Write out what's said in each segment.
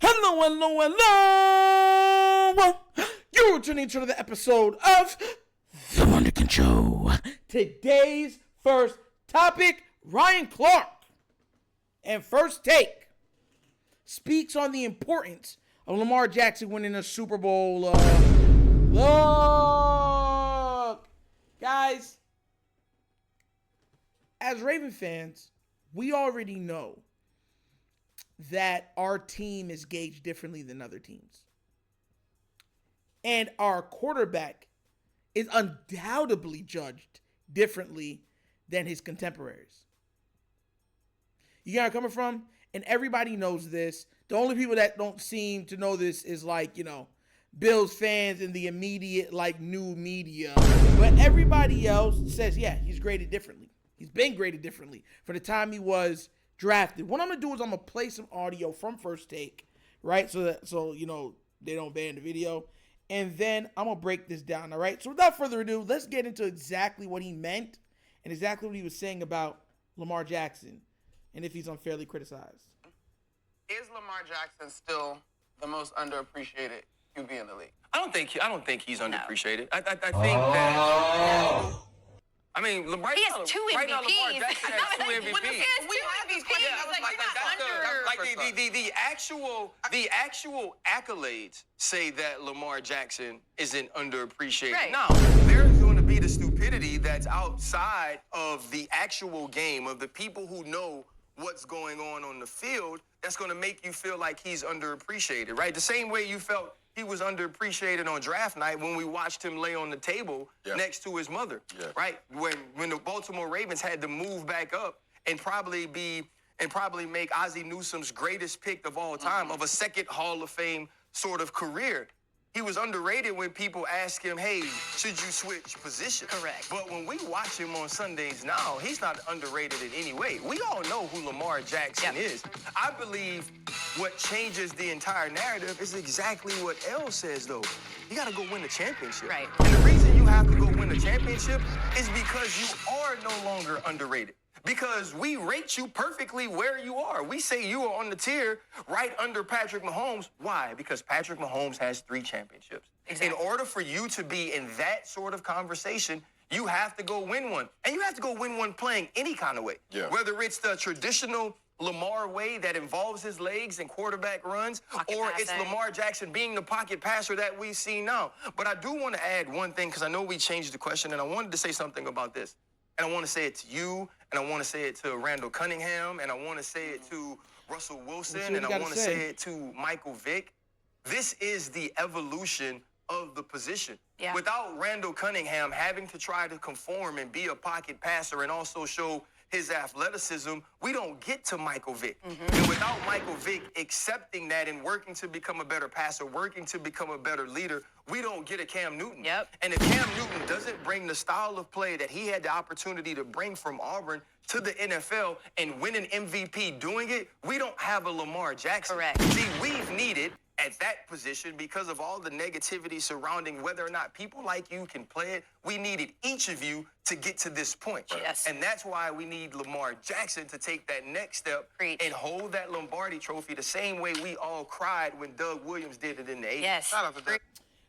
Hello, hello, hello. You're tuning to the episode of TheWunderkindShow. Today's first topic, Ryan Clark and First Take speaks on the importance of Lamar Jackson winning a Super Bowl. Look, guys, as Raven fans, we already know that our team is gauged differently than other teams. And our quarterback is undoubtedly judged differently than his contemporaries. You get where I'm coming from? And everybody knows this. The only people that don't seem to know this is Bills fans and the immediate new media. But everybody else says, yeah, he's graded differently. He's been graded differently from the time he was drafted. What I'm going to do is I'm going to play some audio from First Take, right? So they don't ban the video. And then I'm going to break this down, all right? So without further ado, let's get into exactly what he meant and exactly what he was saying about Lamar Jackson and if he's unfairly criticized. Is Lamar Jackson still the most underappreciated QB in the league? I don't think he's underappreciated. I think that. I mean, right he has two MVPs. Right now, Lamar Jackson has two MVPs. We have these questions. The actual accolades say that Lamar Jackson isn't underappreciated. Right. Now, there's going to be the stupidity that's outside of the actual game, of the people who know what's going on the field, that's going to make you feel like he's underappreciated, right? The same way you felt he was underappreciated on draft night when we watched him lay on the table next to his mother, right? When the Baltimore Ravens had to move back up and probably make Ozzie Newsome's greatest pick of all time, of a second Hall of Fame sort of career. He was underrated when people ask him, hey, should you switch positions? Correct. But when we watch him on Sundays now, he's not underrated in any way. We all know who Lamar Jackson is. I believe what changes the entire narrative is exactly what Elle says, though. You got to go win the championship. Right. And the reason you have to go win the championship is because you are no longer underrated. Because we rate you perfectly where you are. We say you are on the tier right under Patrick Mahomes. Why? Because Patrick Mahomes has 3 championships. Exactly. In order for you to be in that sort of conversation, you have to go win one. And you have to go win one playing any kind of way. Yeah. Whether it's the traditional Lamar way that involves his legs and quarterback runs, or it's Lamar Jackson being the pocket passer that we see now. But I do want to add one thing, because I know we changed the question, and I wanted to say something about this. And I want to say it to you, and I want to say it to Randall Cunningham, and I want to say it to Russell Wilson, and I want to say it to Michael Vick. This is the evolution of the position. Yeah. Without Randall Cunningham having to try to conform and be a pocket passer and also show his athleticism, we don't get to Michael Vick. And without Michael Vick accepting that and working to become a better passer, working to become a better leader, we don't get a Cam Newton. And if Cam Newton doesn't bring the style of play that he had the opportunity to bring from Auburn to the NFL and win an MVP doing it, we don't have a Lamar Jackson. Correct. See, we've needed at that position, because of all the negativity surrounding whether or not people like you can play it, we needed each of you to get to this point. Yes. And that's why we need Lamar Jackson to take that next step and hold that Lombardi trophy the same way we all cried when Doug Williams did it in the 80s. Yes.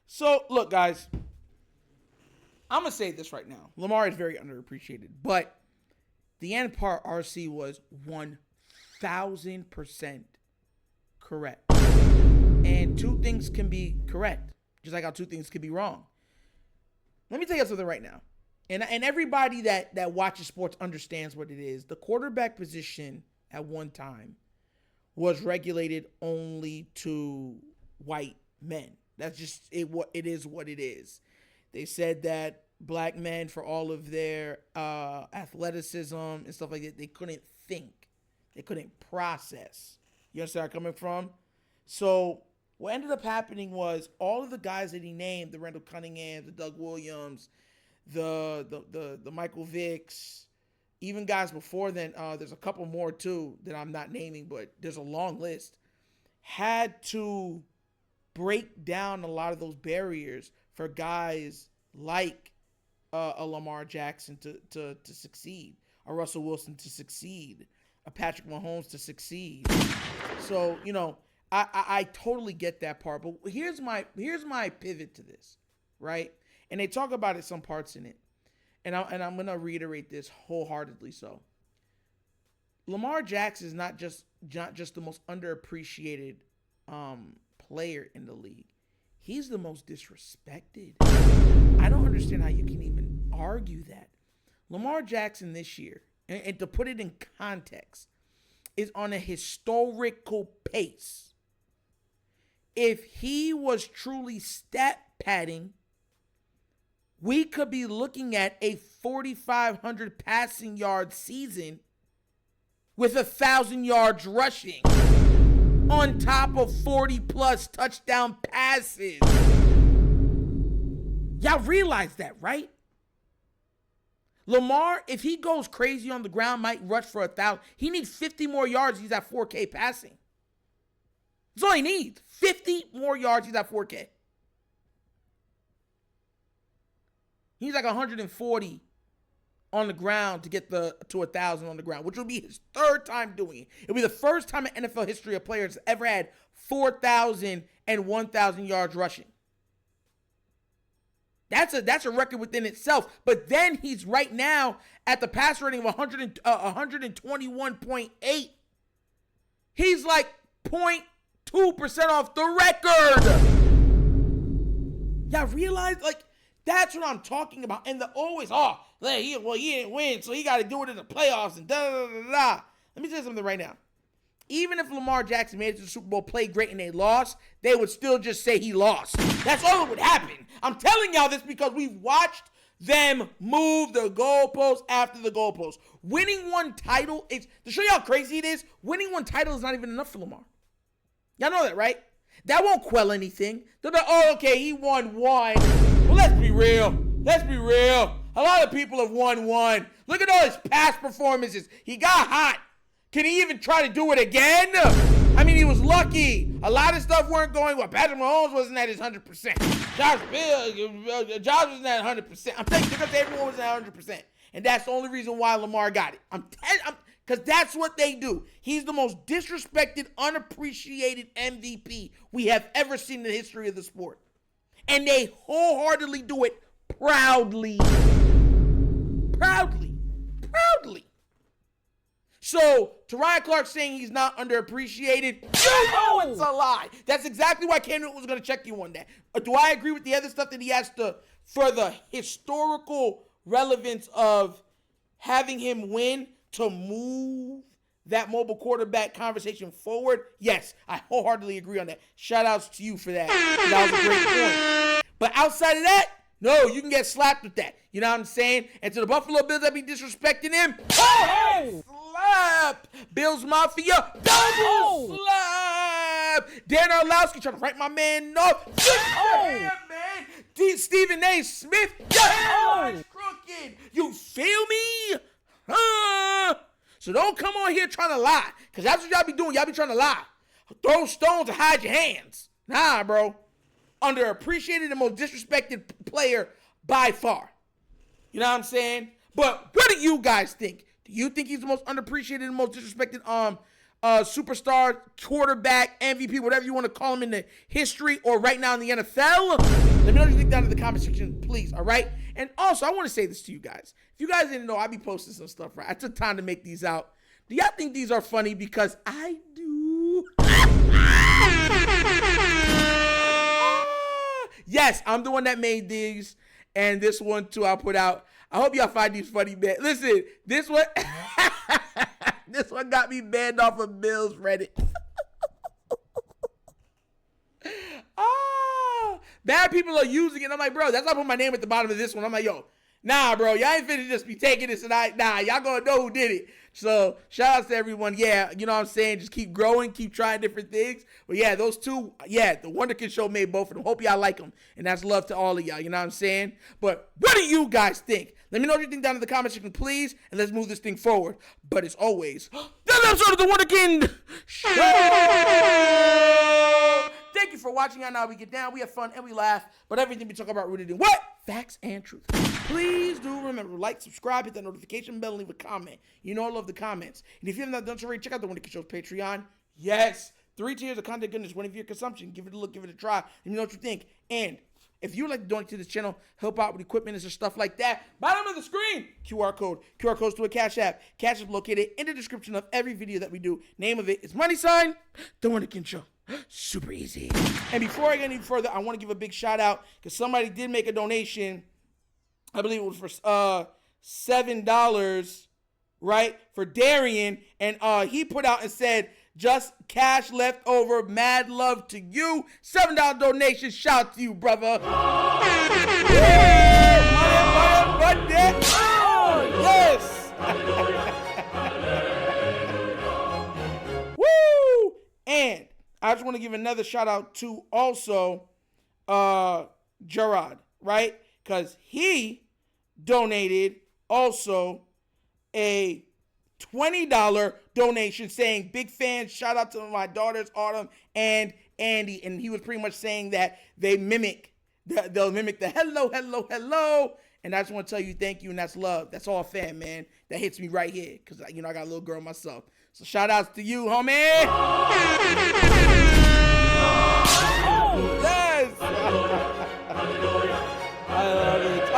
So, look, guys, I'm going to say this right now. Lamar is very underappreciated, but the end part, RC, was 1,000% correct. And 2 things can be correct, just like how 2 things can be wrong. Let me tell you something right now. And everybody that watches sports understands what it is. The quarterback position at one time was regulated only to white men. That's just it. What it is, what it is. They said that black men, for all of their athleticism and stuff like that, they couldn't think, they couldn't process. You understand where I'm coming from? So what ended up happening was all of the guys that he named, the Randall Cunningham, the Doug Williams, the Michael Vicks, even guys before then, there's a couple more too that I'm not naming, but there's a long list, had to break down a lot of those barriers for guys like a Lamar Jackson to succeed, a Russell Wilson to succeed, a Patrick Mahomes to succeed. So, I totally get that part, but here's my pivot to this, right? And they talk about it some parts in it, and I'm gonna reiterate this wholeheartedly. So, Lamar Jackson is not just the most underappreciated player in the league. He's the most disrespected. I don't understand how you can even argue that. Lamar Jackson this year, and to put it in context, is on a historical pace. If he was truly stat padding, we could be looking at a 4,500 passing yard season with 1,000 yards rushing on top of 40 plus touchdown passes. Y'all realize that, right? Lamar, if he goes crazy on the ground, might rush for 1,000. He needs 50 more yards. He's at 4K passing. That's all he needs. 50 more yards. He's at 4K. He's like 140 on the ground to get to 1,000 on the ground, which will be his third time doing it. It'll be the first time in NFL history a player has ever had 4,000 and 1,000 yards rushing. That's a record within itself. But then he's right now at the pass rating of 121.8. He's like 0.2% off the record. Y'all realize, like, that's what I'm talking about. And the always, he didn't win, so he got to do it in the playoffs and da-da-da-da-da. Let me tell you something right now. Even if Lamar Jackson made it to the Super Bowl, played great, and they lost, they would still just say he lost. That's all that would happen. I'm telling y'all this because we've watched them move the goalposts after the goalposts. Winning one title, to show you how crazy it is, winning one title is not even enough for Lamar. Y'all know that, right? That won't quell anything. They'll be like, okay, he won one. Well, let's be real. A lot of people have won one. Look at all his past performances. He got hot. Can he even try to do it again? I mean, he was lucky. A lot of stuff weren't going well. Patrick Mahomes wasn't at his 100%. Josh wasn't at 100%. I'm telling you, because everyone was at 100%. And that's the only reason why Lamar got it. Because that's what they do. He's the most disrespected, unappreciated MVP we have ever seen in the history of the sport. And they wholeheartedly do it proudly. Proudly. So, Ryan Clark saying he's not underappreciated, you know it's a lie. That's exactly why Cam Newton was going to check you on that. Do I agree with the other stuff that he has for the historical relevance of having him win to move that mobile quarterback conversation forward? Yes, I wholeheartedly agree on that. Shout outs to you for that. That was a great point. But outside of that, no, you can get slapped with that. You know what I'm saying? And to the Buffalo Bills that be disrespecting him, slap! Bills Mafia, double slap! Dan Orlowski trying to write my man off. Man. Stephen A. Smith, crooked. You feel me? So don't come on here trying to lie, because that's what y'all be doing. Y'all be trying to lie. Throw stones and hide your hands. Nah, bro. Underappreciated and most disrespected player by far. You know what I'm saying? But what do you guys think? Do you think he's the most underappreciated and most disrespected superstar, quarterback, MVP, whatever you want to call him in the history or right now in the NFL? Let me know what you think down in the comment section, please, all right? And also, I want to say this to you guys. If you guys didn't know, I be posting some stuff, right? I took time to make these out. Do y'all think these are funny? Because I do. Yes, I'm the one that made these, and this one too I'll put out. I hope y'all find these funny, man. Listen, this one, this one got me banned off of Bills Reddit. Bad people are using it. I'm like, bro, that's why I put my name at the bottom of this one. I'm like, yo, nah, bro, y'all ain't finna just be taking this and y'all gonna know who did it. So shout out to everyone. Yeah, you know what I'm saying? Just keep growing, keep trying different things. But yeah, those two, the Wunderkind Show made both of them. Hope y'all like them. And that's love to all of y'all, you know what I'm saying? But what do you guys think? Let me know what you think down in the comment section, please. And let's move this thing forward. But as always, that's an episode of The Wunderkind Show. Thank you for watching. I know we get down, we have fun, and we laugh. But everything we talk about rooted in what? Facts and truth. Please do remember, like, subscribe, hit that notification bell, and leave a comment. You know I love the comments. And if you have not done so already, check out The Wunderkind Show's Patreon. Yes, 3 tiers of content goodness, one of your consumption. Give it a look, give it a try. Let me know what you think. And if you would like to donate to this channel, help out with equipment and stuff like that, bottom of the screen, QR code. QR code's to a Cash App. Cash is located in the description of every video that we do. Name of it is The Wunderkind Show. Super easy. And before I get any further, I want to give a big shout out because somebody did make a donation. I believe it was for $7, right, for Darian. And he put out and said, just cash left over. Mad love to you. $7 donation. Shout out to you, brother. Yes. Woo! And I just want to give another shout out to also Gerard, right? Because he donated also a $20 donation saying, big fans, shout out to my daughters, Autumn and Andy. And he was pretty much saying that they'll mimic the hello, hello, hello. And I just want to tell you thank you, and that's love. That's all fan, man. That hits me right here because, I got a little girl myself. So shout outs to you, homie. Yes.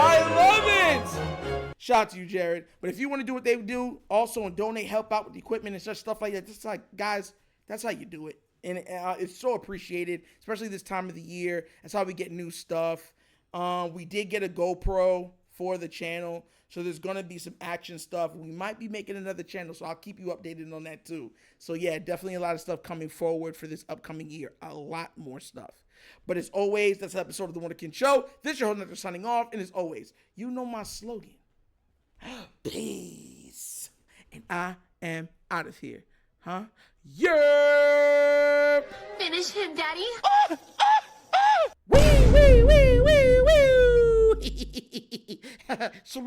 I love it. Shout out to you, Jared. But if you want to do what they do also and donate, help out with the equipment and such stuff like that, just like, guys, that's how you do it. And it's so appreciated, especially this time of the year. That's how we get new stuff. We did get a GoPro for the channel, so there's going to be some action stuff. We might be making another channel, so I'll keep you updated on that too. So yeah, definitely a lot of stuff coming forward for this upcoming year. A lot more stuff. But as always, that's an episode of The Wunderkind Show. This is your host, Nectar, signing off. And as always, you know my slogan. Peace. And I am out of here. Huh? Yeah. Finish him, Daddy. Wee, wee, wee, wee, wee. So,